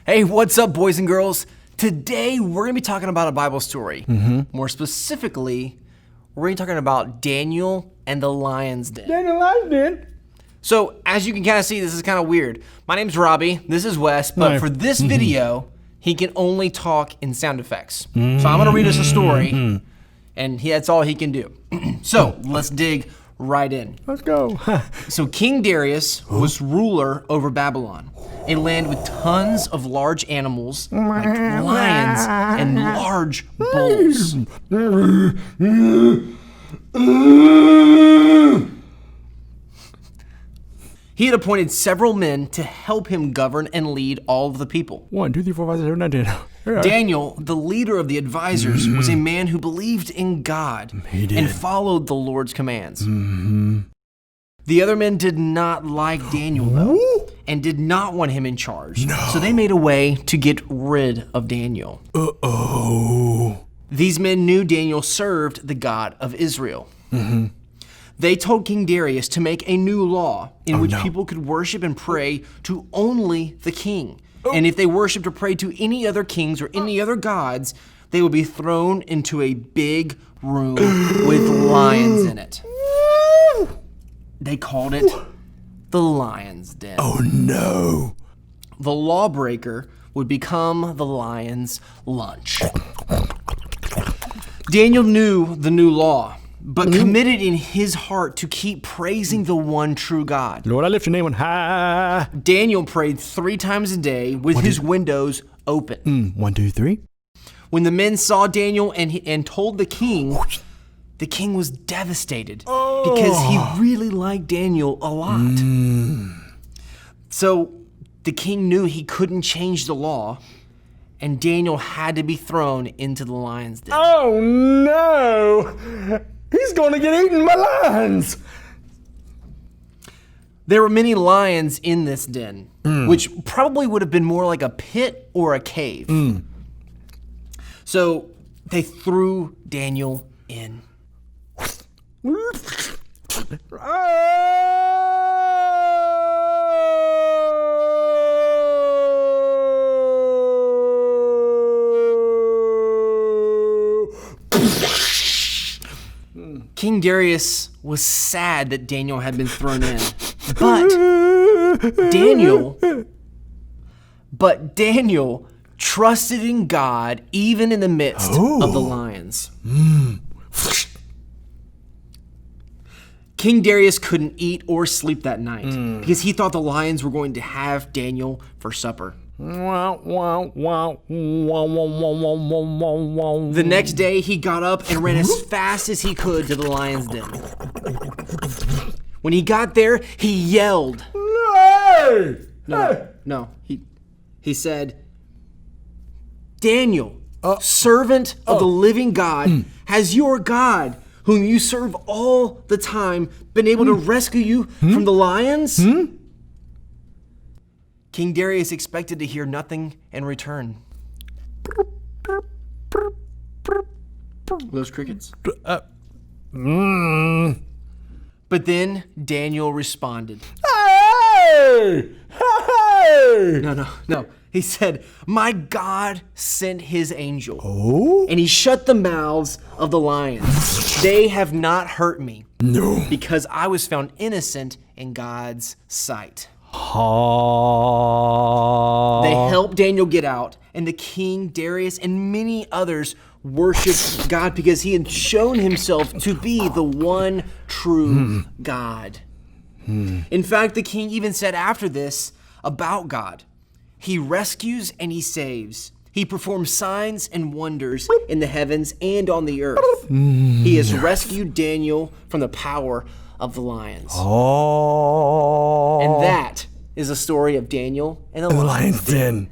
Hey, what's up, boys and girls? Today, we're going to be talking about a Bible story. More specifically, we're going to be talking about Daniel and the lion's den. Daniel Lion's Den. So, as you can kind of see, this is kind of weird. My name's Robby, this is Wes, but for this video, he can only talk in sound effects. So I'm going to read us a story, and that's all he can do. So, let's dig right in. Let's go. So King Darius was ruler over Babylon, a land with tons of large animals like lions and large bulls. He had appointed several men to help him govern and lead all of the people. 1, 2, 3, 4, 5, 6, 7, 8, 9, 10. Daniel, the leader of the advisors, was a man who believed in God and followed the Lord's commands. The other men did not like Daniel, though, and did not want him in charge. So they made a way to get rid of Daniel. These men knew Daniel served the God of Israel. They told King Darius to make a new law in which people could worship and pray to only the king. And if they worshiped or prayed to any other kings or any other gods, they would be thrown into a big room with lions in it. They called it the lion's den. Oh no. The lawbreaker would become the lion's lunch. Daniel knew the new law, but committed in his heart to keep praising the one true God. Lord, I lift your name on high. Daniel prayed 3 times a day with his windows open. 1, 2, 3. When the men saw Daniel and told the king was devastated because he really liked Daniel a lot. So the king knew he couldn't change the law, and Daniel had to be thrown into the lion's den. Oh no. He's gonna get eaten by lions. There were many lions in this den, which probably would have been more like a pit or a cave. So they threw Daniel in. King Darius was sad that Daniel had been thrown in, but Daniel trusted in God even in the midst of the lions. King Darius couldn't eat or sleep that night because he thought the lions were going to have Daniel for supper. The next day, he got up and ran as fast as he could to the lion's den. When he got there, he yelled. No. He said, Daniel, servant of the living God, has your God, whom you serve all the time, been able to rescue you from the lions? King Darius expected to hear nothing in return. Those crickets? But then Daniel responded. Hey! Hey! No. He said, my God sent his angel. And he shut the mouths of the lions. They have not hurt me. No. Because I was found innocent in God's sight. They helped Daniel get out, and the king, Darius, and many others worshiped God because he had shown himself to be the one true God. In fact, the king even said after this about God, he rescues and he saves. He performs signs and wonders in the heavens and on the earth. He has rescued Daniel from the power of the lions. And that is the story of Daniel and the lion's den.